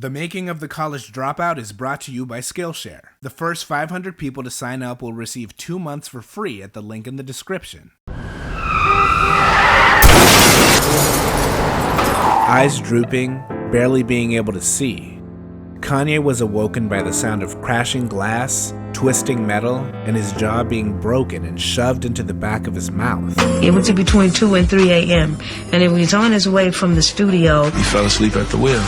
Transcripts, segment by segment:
The Making of the College Dropout is brought to you by Skillshare. The first 500 people to sign up will receive 2 months for free at the link in the description. Eyes drooping, barely being able to see, Kanye was awoken by the sound of crashing glass, twisting metal, and his jaw being broken and shoved into the back of his mouth. It was between 2 and 3 a.m., and he was on his way from the studio. He fell asleep at the wheel,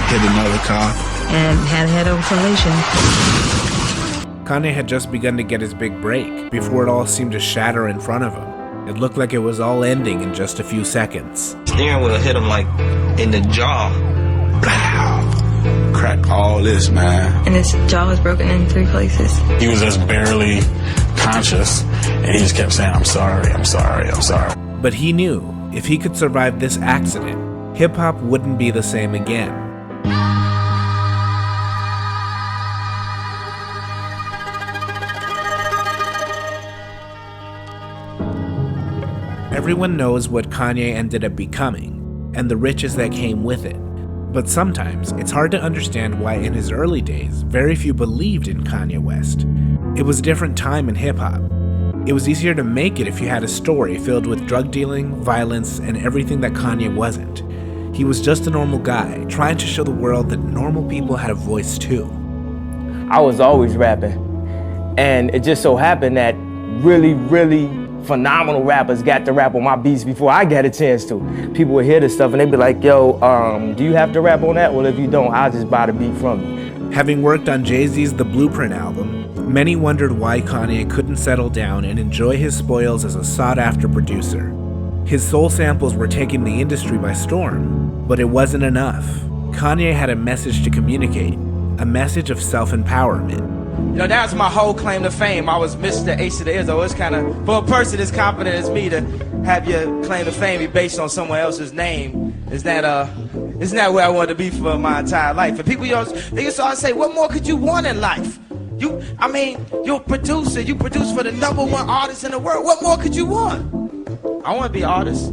hit another car, and had a head-on collision. Kanye had just begun to get his big break before it all seemed to shatter in front of him. It looked like it was all ending in just a few seconds. Steering wheel hit him like in the jaw. Blow. Cracked all this, man. And his jaw was broken in 3 places. He was just barely conscious, and he just kept saying, I'm sorry, I'm sorry, I'm sorry. But he knew if he could survive this accident, hip-hop wouldn't be the same again. Everyone knows what Kanye ended up becoming, and the riches that came with it. But sometimes, it's hard to understand why in his early days, very few believed in Kanye West. It was a different time in hip-hop. It was easier to make it if you had a story filled with drug dealing, violence, and everything that Kanye wasn't. He was just a normal guy, trying to show the world that normal people had a voice too. I was always rapping, and it just so happened that really phenomenal rappers got to rap on my beats before I got a chance to. People would hear this stuff and they'd be like, yo, do you have to rap on that? Well, if you don't, I'll just buy the beat from you. Having worked on Jay-Z's The Blueprint album, many wondered why Kanye couldn't settle down and enjoy his spoils as a sought-after producer. His soul samples were taking the industry by storm, but it wasn't enough. Kanye had a message to communicate, a message of self-empowerment. You know, that's my whole claim to fame. I was Mr. Ace of the Izzo. It's kind of, for a person as confident as me to have your claim to fame be based on someone else's name, isn't that where I wanted to be for my entire life? And people, they used to always say, what more could you want in life? You're a producer. You produce for the #1 artist in the world. What more could you want? I want to be an artist.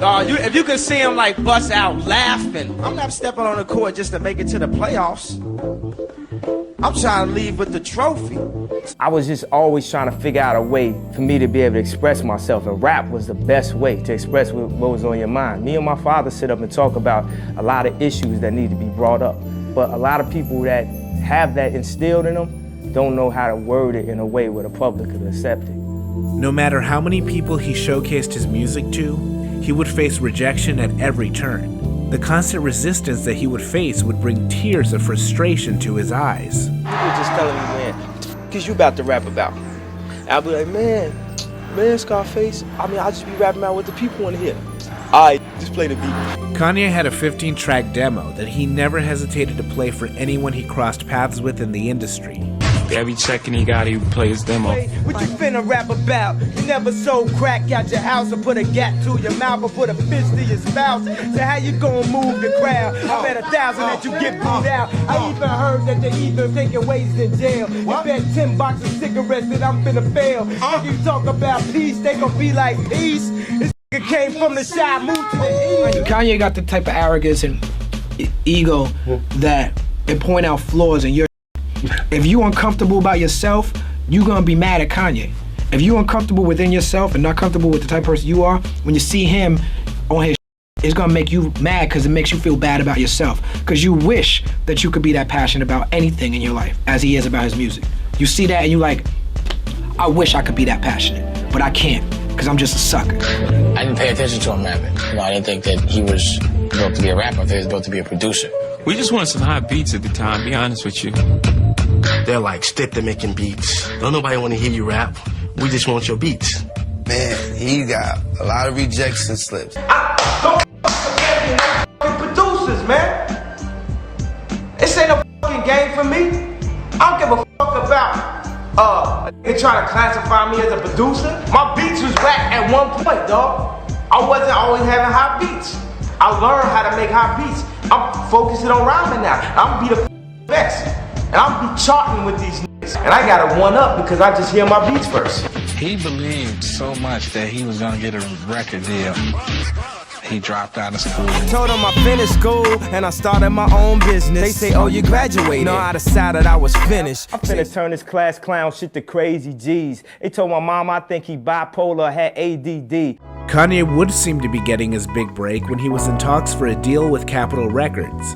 If you could see him like bust out laughing, I'm not stepping on the court just to make it to the playoffs. I'm trying to leave with the trophy. I was just always trying to figure out a way for me to be able to express myself, and rap was the best way to express what was on your mind. Me and my father sit up and talk about a lot of issues that need to be brought up, but a lot of people that have that instilled in them don't know how to word it in a way where the public could accept it. No matter how many people he showcased his music to, he would face rejection at every turn. The constant resistance that he would face would bring tears of frustration to his eyes. People were just telling me, man, what you about to rap about? I'll be like, man, Scarface, I'll just be rapping out what the people want to hear. Alright, just play the beat. Kanye had a 15-track demo that he never hesitated to play for anyone he crossed paths with in the industry. Every check-in he got, he would play his demo. What you finna rap about? You never sold crack out your house or put a gap to your mouth or put a fist to your spouse. So how you gonna move the crowd? I bet 1,000 that you get booed out. I even heard that they even taking ways in jail. They bet 10 boxes of cigarettes that I'm finna fail. If you talk about peace, they gon' be like peace. This nigga came from the shy, moved to the east. Kanye got the type of arrogance and ego that it point out flaws in your. If you uncomfortable about yourself, you gonna be mad at Kanye. If you uncomfortable within yourself and not comfortable with the type of person you are, when you see him on his it's gonna make you mad because it makes you feel bad about yourself. Because you wish that you could be that passionate about anything in your life as he is about his music. You see that and you like, I wish I could be that passionate, but I can't because I'm just a sucker. I didn't pay attention to him rapping. I didn't think that he was built to be a rapper. I think he was built to be a producer. We just wanted some hot beats at the time, be honest with you. They're like, stick to making beats. Don't nobody want to hear you rap. We just want your beats. Man, he got a lot of rejection slips. Don't producers, man. This ain't no fucking game for me. I don't give a fuck about they trying to classify me as a producer. My beats was whack at one point, dog. I wasn't always having hot beats. I learned how to make hot beats. I'm focusing on rhyming now. I'm gonna be the best. And I'm be charting with these niggas. And I got a one up because I just hear my beats first. He believed so much that he was gonna get a record deal. he dropped out of school. Told him I finished school and I started my own business. They say, oh, you graduated. No, I decided I was finished. I'm finna turn this class clown shit to crazy G's. They told my mom I think he bipolar, had ADD. Kanye would seem to be getting his big break when he was in talks for a deal with Capitol Records,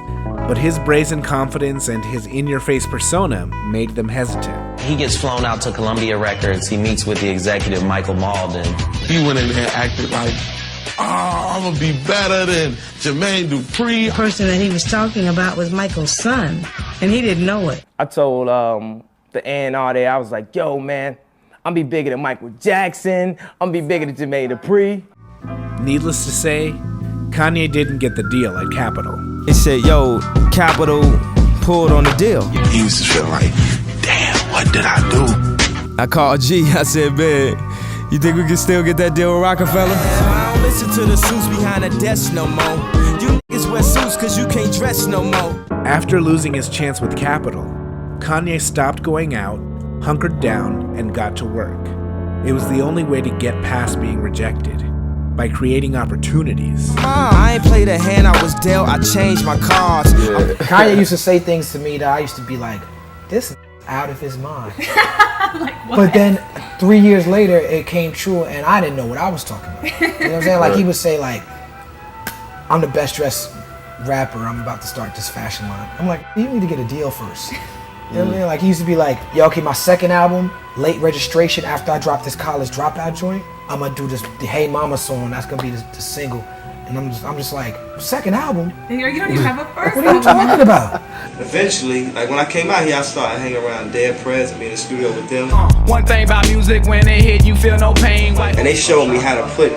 but his brazen confidence and his in-your-face persona made them hesitant. He gets flown out to Columbia Records. He meets with the executive, Michael Malden. He went in there and acted like, I'm gonna be better than Jermaine Dupri. The person that he was talking about was Michael's son, and he didn't know it. I told the A&R there, I was like, yo, man, I'm be bigger than Michael Jackson. I'm be bigger than Jermaine Dupri. Needless to say, Kanye didn't get the deal at Capitol. It said, yo, Capitol pulled on the deal. He used to feel like, damn, what did I do? I called G, I said, man, you think we can still get that deal with Rockefeller? I don't listen to the suits behind the desk no more. You niggas wear suits cause you can't dress no more. After losing his chance with Capitol, Kanye stopped going out, hunkered down, and got to work. It was the only way to get past being rejected, by creating opportunities. I ain't played a hand I was dealt, I changed my cards. Kanye used to say things to me that I used to be like, this is out of his mind. But then 3 years later, it came true, and I didn't know what I was talking about. You know what I'm saying? Like, he would say, like, I'm the best dressed rapper, I'm about to start this fashion line. I'm like, you need to get a deal first. You know what I mean? Like, he used to be like, yo, okay, my second album, late registration, after I dropped this college dropout joint, I'm gonna do this, the Hey Mama song, that's gonna be the single. And I'm just like, second album? And you don't even have a first What are you talking about? Eventually, like when I came out here, I started hanging around Dead Prez and be in the studio with them. One thing about music, when it hit, you feel no pain. And they showed me how to put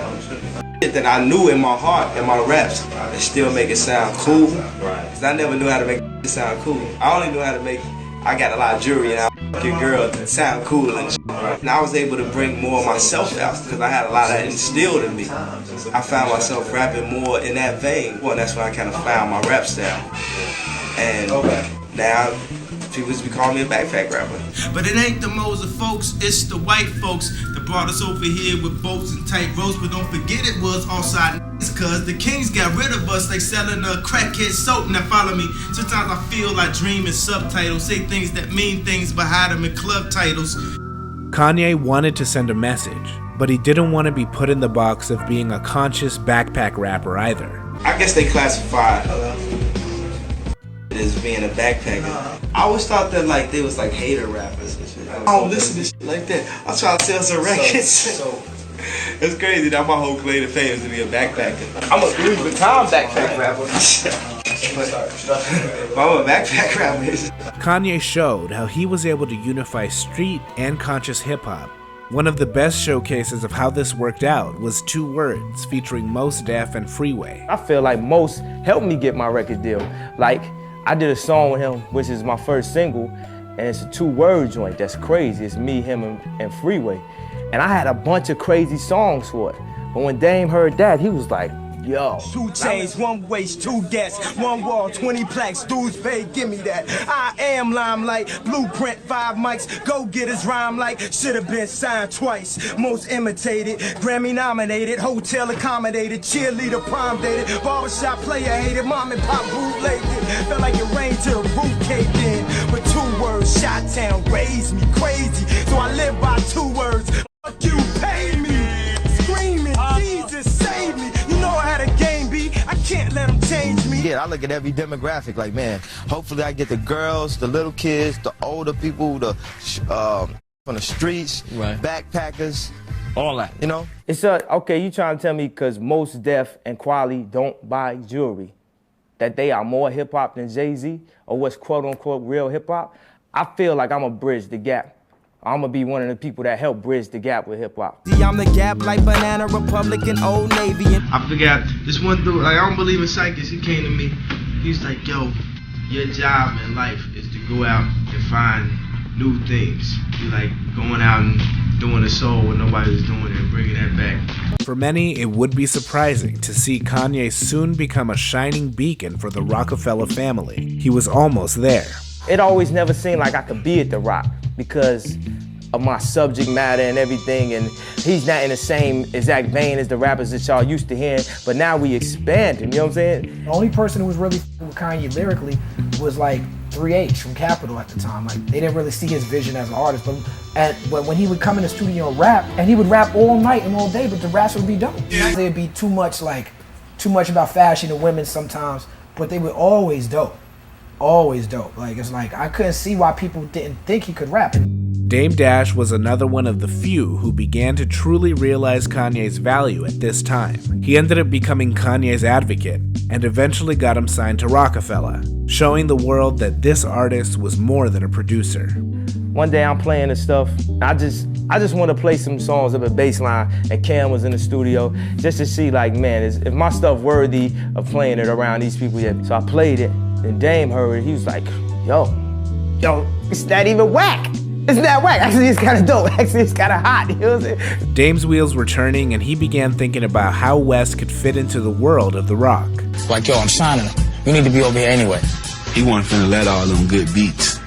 shit that I knew in my heart, in my raps, and still make it sound cool. Cause I never knew how to make it sound cool. I only knew how to make, I got a lot of jewelry and I get girls that sound cool and shit. And I was able to bring more of myself out because I had a lot of that instilled in me. I found myself rapping more in that vein. Well, that's when I kind of found my rap style. And now people just be calling me a backpack rapper. But it ain't the Moser folks, it's the white folks that brought us over here with boats and tight ropes. But don't forget it was offside cause the kings got rid of us like selling a crackhead soap. Now follow me, sometimes I feel like dreaming subtitles, say things that mean things but hide them in club titles. Kanye wanted to send a message, but he didn't want to be put in the box of being a conscious backpack rapper either. I guess they classify as being a backpacker. I always thought that like they was like hater rappers and shit. I don't listen to shit like that. I'm trying to sell some records. It's crazy that my whole claim to fame is to be a backpacker. I'm a Louis Vuitton backpack rapper. But I'm a backpack rapper. Kanye showed how he was able to unify street and conscious hip-hop. One of the best showcases of how this worked out was 2 Words featuring Mos Def and Freeway. I feel like Mos helped me get my record deal. Like, I did a song with him, which is my first single, and it's a 2-word joint. That's crazy. It's me, him, and Freeway. And I had a bunch of crazy songs for it. But when Dame heard that, he was like, yo. 2 chains, 1 waist, 2 gas, 1 wall, 20 plaques, dudes pay, give me that. I am limelight, blueprint, 5 mics, go get his rhyme like, should've been signed twice. Most imitated, Grammy nominated, hotel accommodated, cheerleader prom dated, barbershop player hated, mom and pop bootlegged it. Felt like it rained till the roof caved in. But 2 words, Shot-Town raised me crazy, so I live by 2 words. Fuck you, pay me. Screaming, Jesus save me. You know I had a game beat, I can't let them change me. Yeah, I look at every demographic like, man, hopefully I get the girls, the little kids, the older people, the from the streets, backpackers, all that, you know? It's okay, you trying to tell me because Mos Def and Kweli don't buy jewelry, that they are more hip-hop than Jay-Z, or what's quote-unquote real hip-hop? I feel like I'm gonna bridge the gap. I'm gonna be one of the people that help bridge the gap with hip-hop. See, I'm the gap like Banana Republic and Old Navy. I forgot this one dude, like I don't believe in psychics, he came to me, he was like, yo, your job in life is to go out and find new things. You like going out and doing a soul when nobody was doing it and bringing that back. For many, it would be surprising to see Kanye soon become a shining beacon for the Rockefeller family. He was almost there. It always never seemed like I could be at the Rock because of my subject matter and everything, and he's not in the same exact vein as the rappers that y'all used to hearing, but now we expanding, you know what I'm saying? The only person who was really with Kanye lyrically was like 3H from Capitol at the time. Like, they didn't really see his vision as an artist, but when he would come in the studio and rap, and he would rap all night and all day, but the raps would be dope. It'd be too much about fashion and women sometimes, but they were always dope. Always dope. Like, it's like, I couldn't see why people didn't think he could rap. Dame Dash was another one of the few who began to truly realize Kanye's value at this time. He ended up becoming Kanye's advocate and eventually got him signed to Rockefeller, showing the world that this artist was more than a producer. One day I'm playing this stuff. I just want to play some songs up at Baseline, and Cam was in the studio just to see, like, man, if my stuff worthy of playing it around these people yet. So I played it, and Dame heard it. He was like, yo, it's not even whack. It's not whack. Actually, it's kind of dope. Actually, it's kind of hot. You know what I'm saying? Dame's wheels were turning, and he began thinking about how West could fit into the world of the rock. Like, yo, I'm signing him. You need to be over here anyway. He wasn't finna let all them good beats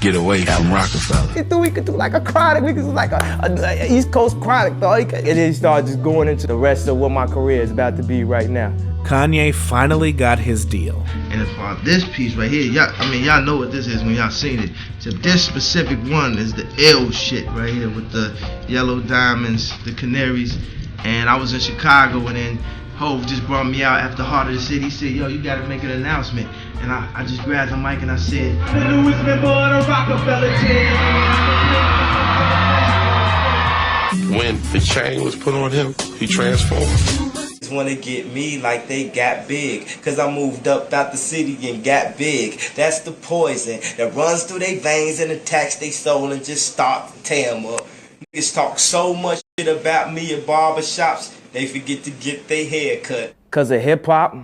get away from Rockefeller. He thought we could do like a Chronic. We could do like a East Coast Chronic, though. And then he started just going into the rest of what my career is about to be right now. Kanye finally got his deal. And for this piece right here, y'all know what this is when y'all seen it. So this specific one is the L shit right here with the yellow diamonds, the canaries. And I was in Chicago, and then Hov just brought me out after Heart of the City. He said, yo, you gotta make an announcement. And I just grabbed the mic and I said, When the chain was put on him, he transformed. Want to get me like they got big, cause I moved up out the city and got big. That's the poison that runs through their veins and attacks their soul and just start to tear them up. Niggas talk so much shit about me at barbershops, they forget to get their hair cut. Cause of hip hop,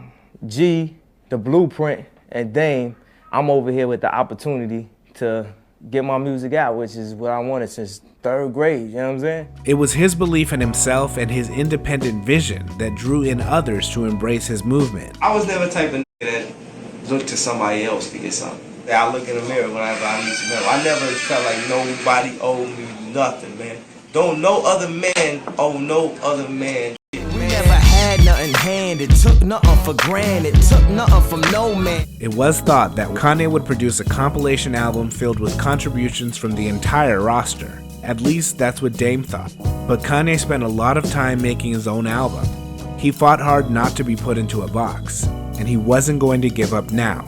G, the Blueprint, and Dame, I'm over here with the opportunity to get my music out, which is what I wanted since 3rd grade, you know what I'm saying? It was his belief in himself and his independent vision that drew in others to embrace his movement. I was never the type of nigga that looked to somebody else to get something. I look in the mirror whenever I need some help. I never felt like nobody owed me nothing, man. Don't no other man owe no other man. We never had nothing handed, took nothing for granted, took nothing from no man. It was thought that Kanye would produce a compilation album filled with contributions from the entire roster. At least that's what Dame thought. But Kanye spent a lot of time making his own album. He fought hard not to be put into a box, and he wasn't going to give up now.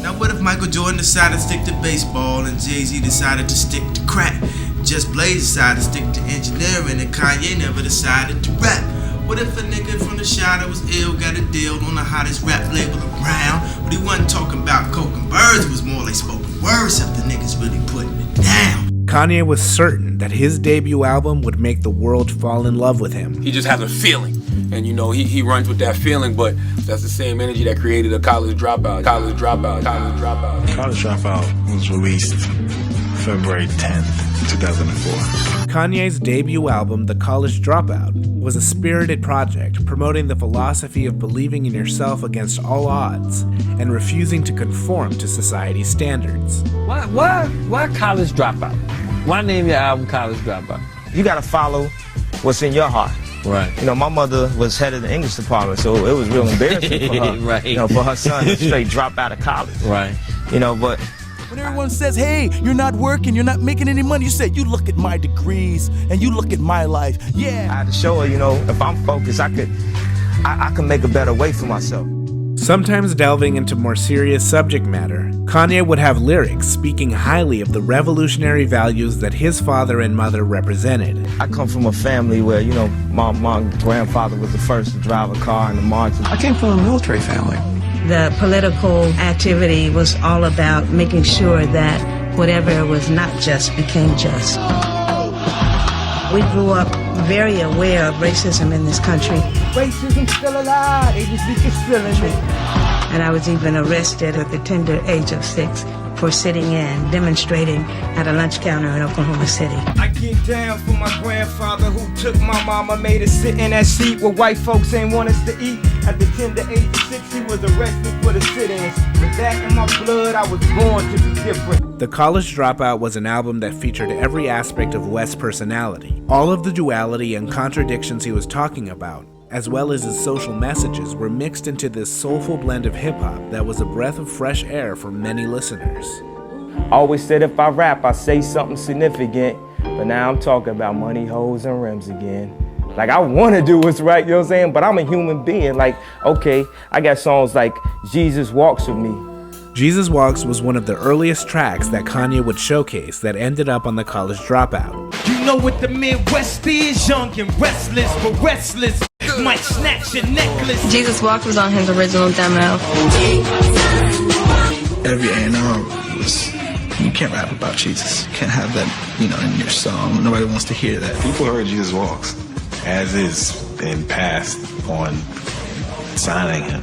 Now what if Michael Jordan decided to stick to baseball and Jay-Z decided to stick to crack? Just Blaze decided to stick to engineering and Kanye never decided to rap. What if a nigga from the shot that was ill got a deal on the hottest rap label around? But he wasn't talking about coke and birds, it was more like spoken words, except the niggas really putting it down. Kanye was certain that his debut album would make the world fall in love with him. He just has a feeling, and you know, he runs with that feeling, but that's the same energy that created a College Dropout. College Dropout was released February 10th, 2004. Kanye's debut album, The College Dropout, was a spirited project promoting the philosophy of believing in yourself against all odds and refusing to conform to society's standards. Why College Dropout? Why name your album College Dropout? You gotta follow what's in your heart. Right. You know, my mother was head of the English department, so it was real embarrassing for her. Right. You know, for her son to straight drop out of college. Right. You know, but when everyone says, hey, you're not working, you're not making any money, you say, you look at my degrees and you look at my life. Yeah. I had to show her, you know, if I'm focused, I can make a better way for myself. Sometimes delving into more serious subject matter, Kanye would have lyrics speaking highly of the revolutionary values that his father and mother represented. I come from a family where, you know, my grandfather was the first to drive a car in the marches. I came from a military family. The political activity was all about making sure that whatever was not just became just. We grew up very aware of racism in this country. Racism's still alive, Avis Beak is still in it. And I was even arrested at the tender age of 6 for sitting in, demonstrating at a lunch counter in Oklahoma City. I get down for my grandfather who took my mama, made us sit in that seat where white folks ain't want us to eat. At the tender age of 6, he was arrested for the sit-ins. With that in my blood, I was born to be different. The College Dropout was an album that featured every aspect of West's personality. All of the duality and contradictions he was talking about, as well as his social messages, were mixed into this soulful blend of hip-hop that was a breath of fresh air for many listeners. Always said if I rap, I say something significant, but now I'm talking about money, hoes, and rims again. Like, I want to do what's right, you know what I'm saying? But I'm a human being. Like, okay, I got songs like Jesus Walks With Me. Jesus Walks was one of the earliest tracks that Kanye would showcase that ended up on The College Dropout. You know what the Midwest is, young and restless, but restless might snatch your necklace. Jesus Walks was on his original demo. Every A&R was, you can't rap about Jesus. You can't have that, in your song. Nobody wants to hear that. People heard Jesus Walks, as is, and passed on signing him.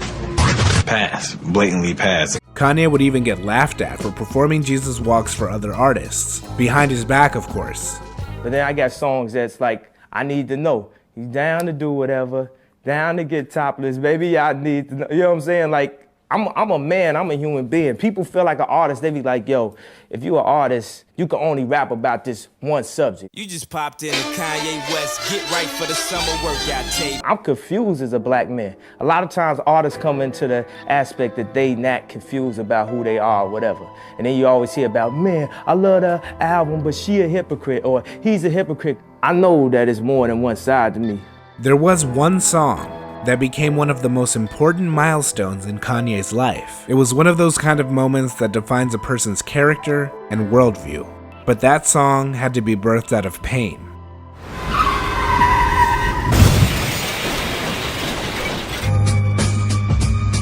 Blatantly passed. Kanye would even get laughed at for performing Jesus Walks for other artists. Behind his back, of course. But then I got songs that's like, I need to know. You down to do whatever, down to get topless, baby, I need to know. You know what I'm saying? Like, I'm a man, I'm a human being. People feel like an artist, they be like, yo, if you an artist, you can only rap about this one subject. You just popped into Kanye West, get right for the summer workout tape. I'm confused as a black man. A lot of times artists come into the aspect that they not confused about who they are or whatever. And then you always hear about, man, I love the album, but she a hypocrite, or he's a hypocrite. I know that it's more than one side to me. There was one song that became one of the most important milestones in Kanye's life. It was one of those kind of moments that defines a person's character and worldview. But that song had to be birthed out of pain.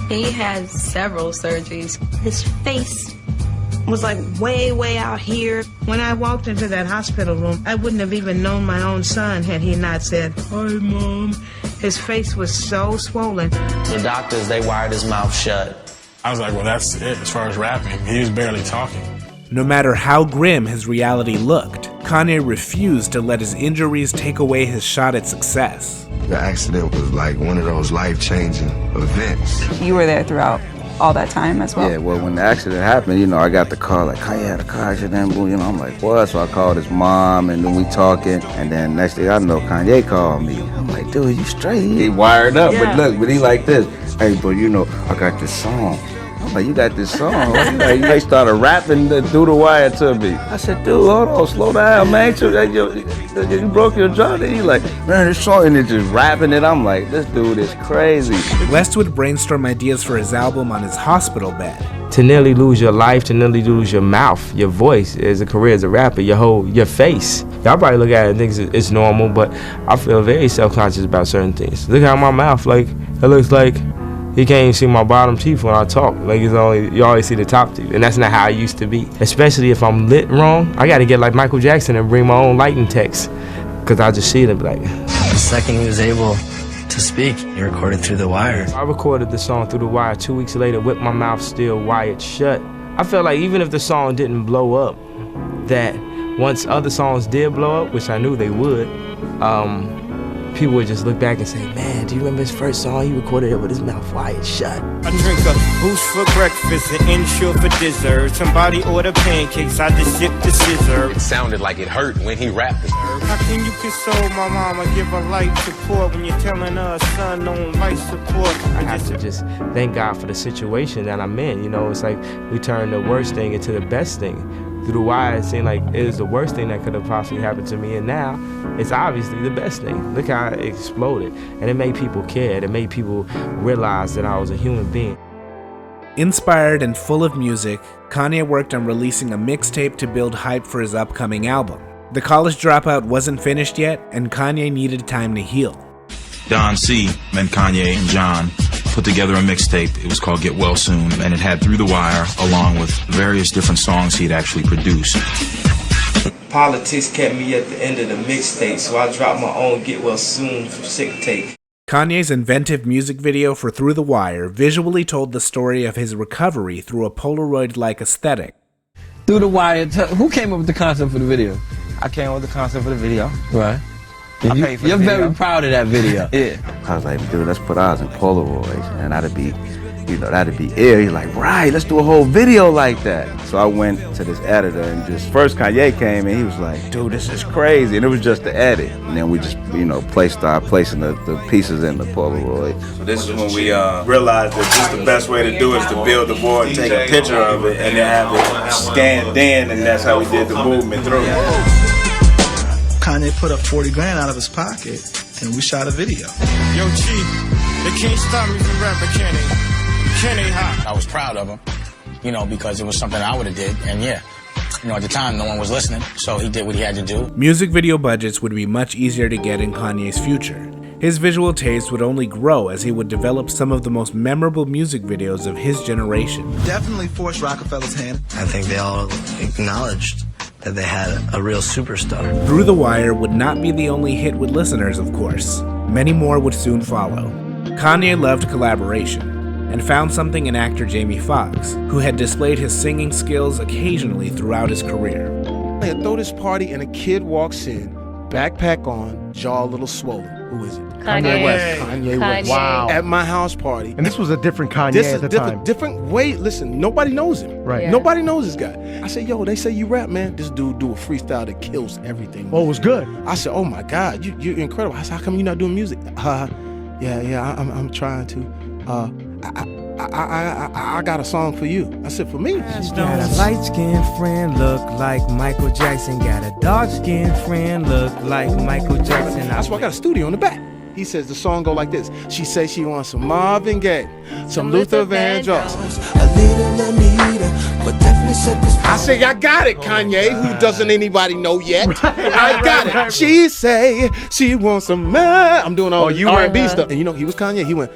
He had several surgeries. His face was like way out here. When I walked into that hospital room, I wouldn't have even known my own son had he not said, "Hi, Mom." His face was so swollen. The doctors, they wired his mouth shut. I was like, well, that's it as far as rapping. He was barely talking. No matter how grim his reality looked, Kanye refused to let his injuries take away his shot at success. The accident was like one of those life-changing events. You were there throughout all that time as well? Yeah, well, when the accident happened, I got the call, like, Kanye had a car accident, boom, I'm like, what? So I called his mom, and then we talking, and then next thing I know, Kanye called me. I'm like, dude, you straight? He wired up, yeah. but he like this. Hey, bro, I got this song. I'm like, you got this song? They started rapping through the wire to me. I said, dude, hold on, slow down, man. You broke your jaw. Then he like, man, this song, and it's just rapping it. I'm like, this dude is crazy. West would brainstorm ideas for his album on his hospital bed. To nearly lose your life, to nearly lose your mouth, your voice as a career as a rapper, your face. Y'all probably look at it and think it's normal, but I feel very self-conscious about certain things. Look how my mouth, it looks like you can't even see my bottom teeth when I talk. You always see the top teeth, and that's not how I used to be. Especially if I'm lit wrong, I gotta get like Michael Jackson and bring my own lighting text, cause I just see it and be like. The second he was able to speak, he recorded Through the Wire. I recorded the song Through the Wire 2 weeks later with my mouth still wired shut. I felt like even if the song didn't blow up, that once other songs did blow up, which I knew they would, people would just look back and say, man, do you remember his first song? He recorded it with his mouth wired shut. I drink a boost for breakfast and Ensure for dessert. Somebody order pancakes, I just sip the scissor. It sounded like it hurt when he rapped. How can you console my mama, give her life support when you're telling her son on life support? I have to just thank God for the situation that I'm in. It's like we turned the worst thing into the best thing. Through the Wire, it seemed like it was the worst thing that could have possibly happened to me, and now it's obviously the best thing. Look how it exploded, and it made people care. It made people realize that I was a human being. Inspired and full of music, Kanye worked on releasing a mixtape to build hype for his upcoming album. The College Dropout wasn't finished yet, and Kanye needed time to heal. Don C and Kanye and John put together a mixtape. It was called Get Well Soon, and it had Through the Wire along with various different songs he'd actually produced. Politics kept me at the end of the mixtape, so I dropped my own Get Well Soon from Sick Tape. Kanye's inventive music video for Through the Wire visually told the story of his recovery through a Polaroid-like aesthetic. Through the Wire. Who came up with the concept for the video? I came up with the concept for the video. Right. You're very proud of that video. Yeah. I was like, dude, let's put ours in Polaroids, and that'd be ill. He's like, right, let's do a whole video like that. So I went to this editor, and just first Kanye came in, he was like, dude, this is crazy, and it was just the edit. And then we just, started placing the pieces in the Polaroid. So this is when we realized that just the best way to do it is to build the board, take a picture of it, and then have it scanned in, and that's how we did the movement through. Kanye put up 40 grand out of his pocket, and we shot a video. Yo, Chief, they can't stop me from rapping, can they? Can they hot? I was proud of him, because it was something I would have did, and yeah. At the time, no one was listening, so he did what he had to do. Music video budgets would be much easier to get in Kanye's future. His visual taste would only grow as he would develop some of the most memorable music videos of his generation. Definitely forced Rockefeller's hand. I think they all acknowledged that they had a real superstar. Through the Wire would not be the only hit with listeners, of course. Many more would soon follow. Kanye loved collaboration, and found something in actor Jamie Foxx, who had displayed his singing skills occasionally throughout his career. I throw this party and a kid walks in, backpack on, jaw a little swollen. Who is it? Kanye West. Kanye West. Wow. At my house party. And this was a different Kanye at the time. Different way. Listen, nobody knows him. Right. Yeah. Nobody knows this guy. I said, yo, they say you rap, man. This dude do a freestyle that kills everything. Oh, it was good. I said, oh my God, you're incredible. I said, how come you're not doing music? I'm trying to. I got a song for you. I said, for me? Got a light-skinned friend look like Michael Jackson. Got a dark-skinned friend look like Michael Jackson. That's why I got a studio in the back. He says the song go like this. She says she wants some Marvin Gaye, some Luther Vandross. I say, I got it, Kanye. Who doesn't anybody know yet? I got it. She say she wants some I'm doing all R&B stuff. And he was Kanye. He went,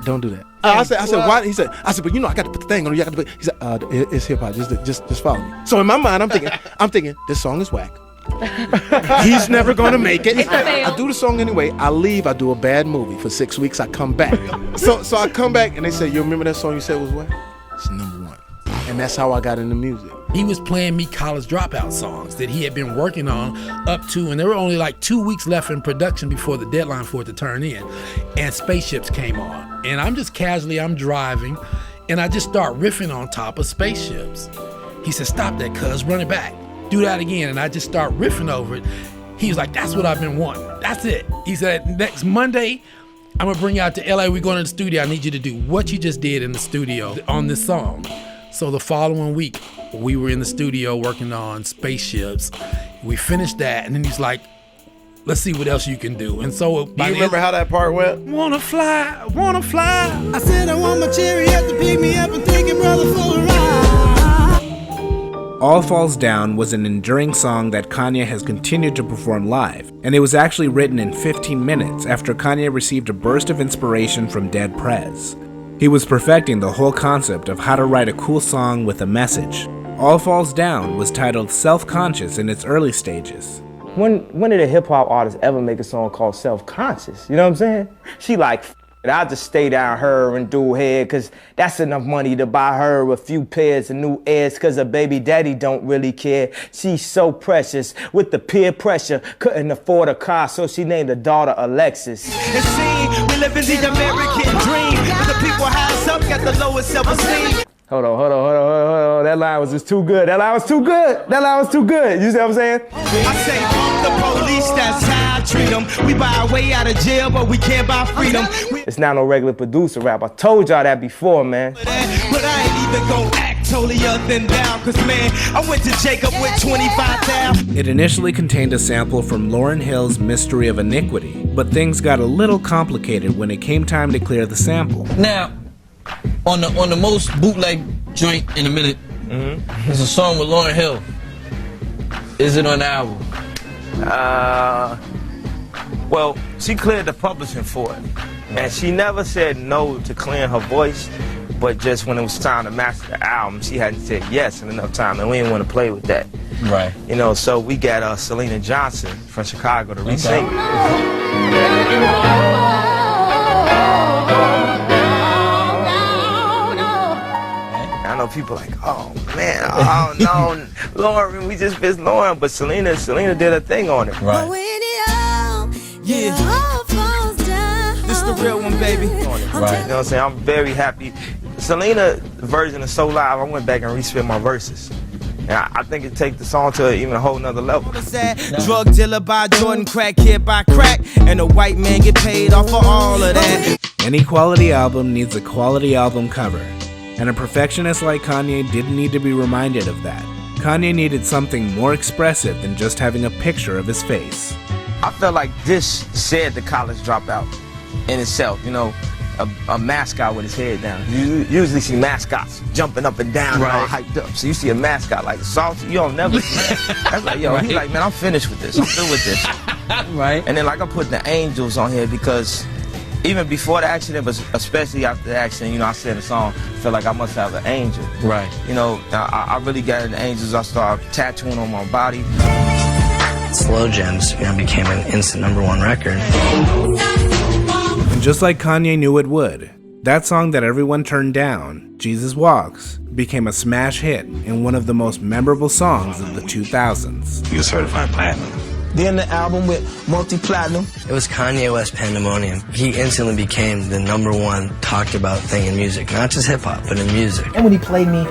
don't do that. I said, why? He said, but I got to put the thing on you. He said, it's hip hop. Just follow me. So in my mind, I'm thinking, this song is whack. He's never gonna make it. I do the song anyway. I leave. I do a bad movie for 6 weeks. I come back. So I come back and they say, you remember that song you said was whack? It's #1. And that's how I got into music. He was playing me College Dropout songs that he had been working on up to, and there were only like 2 weeks left in production before the deadline for it to turn in. And Spaceships came on. And I'm driving, and I just start riffing on top of Spaceships. He said, stop that, cuz, run it back. Do that again. And I just start riffing over it. He was like, that's what I've been wanting. That's it. He said, next Monday, I'm gonna bring you out to LA. We're going to the studio. I need you to do what you just did in the studio on this song. So the following week, we were in the studio working on Spaceships. We finished that, and then he's like, let's see what else you can do. And so do you remember how that part went? Wanna fly. I said I want my chariot to pick me up and take your brother for a ride. All Falls Down was an enduring song that Kanye has continued to perform live, and it was actually written in 15 minutes after Kanye received a burst of inspiration from Dead Prez. He was perfecting the whole concept of how to write a cool song with a message. All Falls Down was titled Self-Conscious in its early stages. When did a hip-hop artist ever make a song called Self-Conscious? You know what I'm saying? She like, I'll just stay down her and do hair, cause that's enough money to buy her a few pairs of new Airs, cause her baby daddy don't really care. She's so precious, with the peer pressure, couldn't afford a car, so she named her daughter Alexis. And see, we live in the American dream, where the people highest up got the lowest self-esteem. Hold on. That line was just too good. That line was too good. You see what I'm saying? I say, the police, that's how I treat them. We buy our way out of jail, but we can't buy freedom. It's not no regular producer rap. I told y'all that before, man. But I ain't even gonna act totally up and down, cause man, I went to Jacob with 25,000. It initially contained a sample from Lauryn Hill's Mystery of Iniquity, but things got a little complicated when it came time to clear the sample. Now, on the most bootleg joint in a minute, there's a song with Lauryn Hill. Is it on the album? Well, she cleared the publishing for it. And she never said no to clearing her voice, but just when it was time to master the album, she hadn't said yes in enough time, and we didn't want to play with that. Right. So we got Selena Johnson from Chicago to re-sing it. I know people like, oh man, oh no, Lauren, we just missed Lauren. But Selena did her thing on it. Right. Yeah. This the real one, baby. Right. You know what I'm saying? I'm very happy. Selena version of So Live, I went back and re-spit my verses. And I think it takes the song to even a whole nother level. Drug dealer by Jordan, crack kid by crack, and a white man get paid off for all of that. Any quality album needs a quality album cover, and a perfectionist like Kanye didn't need to be reminded of that. Kanye needed something more expressive than just having a picture of his face. I felt like this said the college dropout in itself, you know, a mascot with his head down. You usually see mascots jumping up and down and all hyped up. So you see a mascot like Salty, you don't never see that. That's like, yo, he's like, man, I'm finished with this. I'm through with this. Right. And then like I put the angels on here because even before the accident, but especially after the accident, you know, I said in the song, I felt like I must have an angel. Right. You know, I really got into angels. I started tattooing on my body. Slow Jams, you know, became an instant #1 record. And just like Kanye knew it would, that song that everyone turned down, Jesus Walks, became a smash hit and one of the most memorable songs of the 2000s. He was certified platinum. Then the album with multi-platinum. It was Kanye West Pandemonium. He instantly became the #1 talked about thing in music, not just hip hop, but in music. And when he played me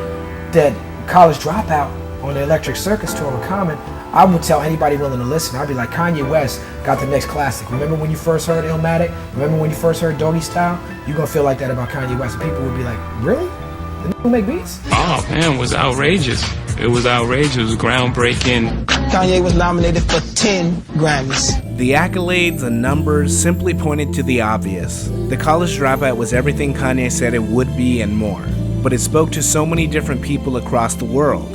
that College Dropout on the Electric Circus tour with Common, I would tell anybody willing to listen, I'd be like, Kanye West got the next classic. Remember when you first heard Illmatic? Remember when you first heard Doggy Style? You're gonna feel like that about Kanye West. And people would be like, really? The nigga make beats? Oh man, it was outrageous. It was outrageous. It was groundbreaking. Kanye was nominated for 10 Grammys. The accolades and numbers simply pointed to the obvious. The College Dropout was everything Kanye said it would be and more. But it spoke to so many different people across the world.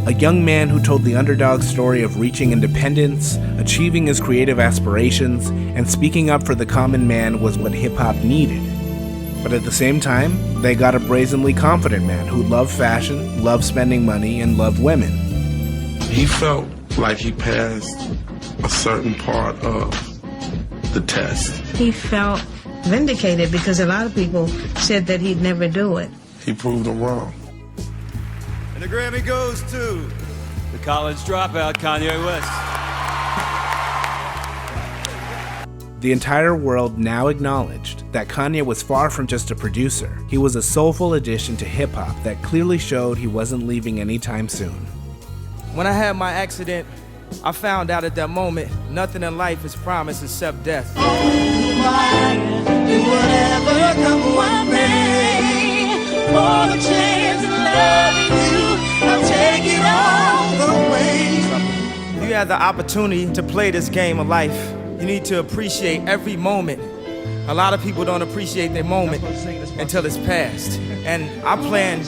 A young man who told the underdog story of reaching independence, achieving his creative aspirations, and speaking up for the common man was what hip-hop needed. But at the same time, they got a brazenly confident man who loved fashion, loved spending money, and loved women. He felt like he passed a certain part of the test. He felt vindicated because a lot of people said that he'd never do it. He proved them wrong. And the Grammy goes to the College Dropout, Kanye West. The entire world now acknowledged that Kanye was far from just a producer. He was a soulful addition to hip-hop that clearly showed he wasn't leaving anytime soon. When I had my accident, I found out at that moment, nothing in life is promised except death. You have the opportunity to play this game of life. You need to appreciate every moment. A lot of people don't appreciate their moment until it's past. And I plan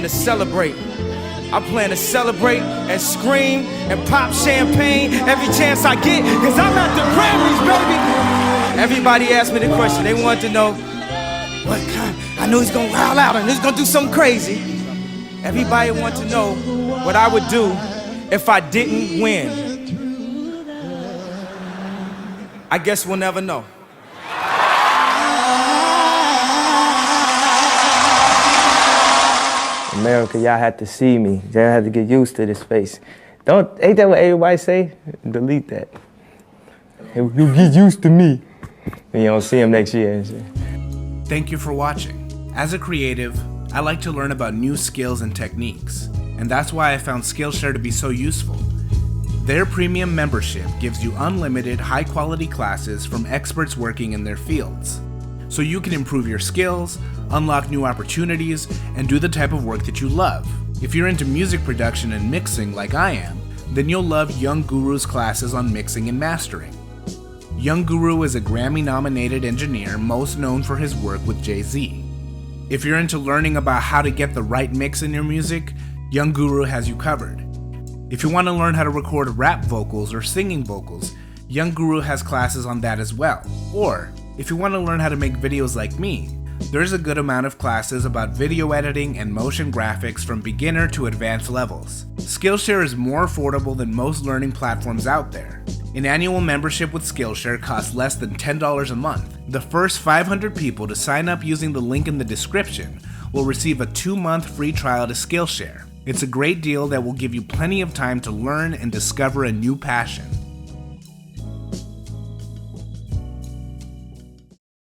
to celebrate. I plan to celebrate and scream and pop champagne every chance I get, because I'm at the Grammys, baby. Everybody asked me the question. They wanted to know, what kind? I know he's gonna wild out and he's gonna do something crazy. Everybody wants to know what I would do if I didn't win. I guess we'll never know. America, y'all had to see me. Y'all had to get used to this face. Ain't that what everybody say? Delete that. You get used to me. And you don't see him next year and shit. Thank you for watching. As a creative, I like to learn about new skills and techniques, and that's why I found Skillshare to be so useful. Their premium membership gives you unlimited, high-quality classes from experts working in their fields, so you can improve your skills, unlock new opportunities, and do the type of work that you love. If you're into music production and mixing like I am, then you'll love Young Guru's classes on mixing and mastering. Young Guru is a Grammy-nominated engineer most known for his work with Jay-Z. If you're into learning about how to get the right mix in your music, Young Guru has you covered. If you want to learn how to record rap vocals or singing vocals, Young Guru has classes on that as well. Or, if you want to learn how to make videos like me, there's a good amount of classes about video editing and motion graphics from beginner to advanced levels. Skillshare is more affordable than most learning platforms out there. An annual membership with Skillshare costs less than $10 a month. The first 500 people to sign up using the link in the description will receive a 2-month free trial to Skillshare. It's a great deal that will give you plenty of time to learn and discover a new passion.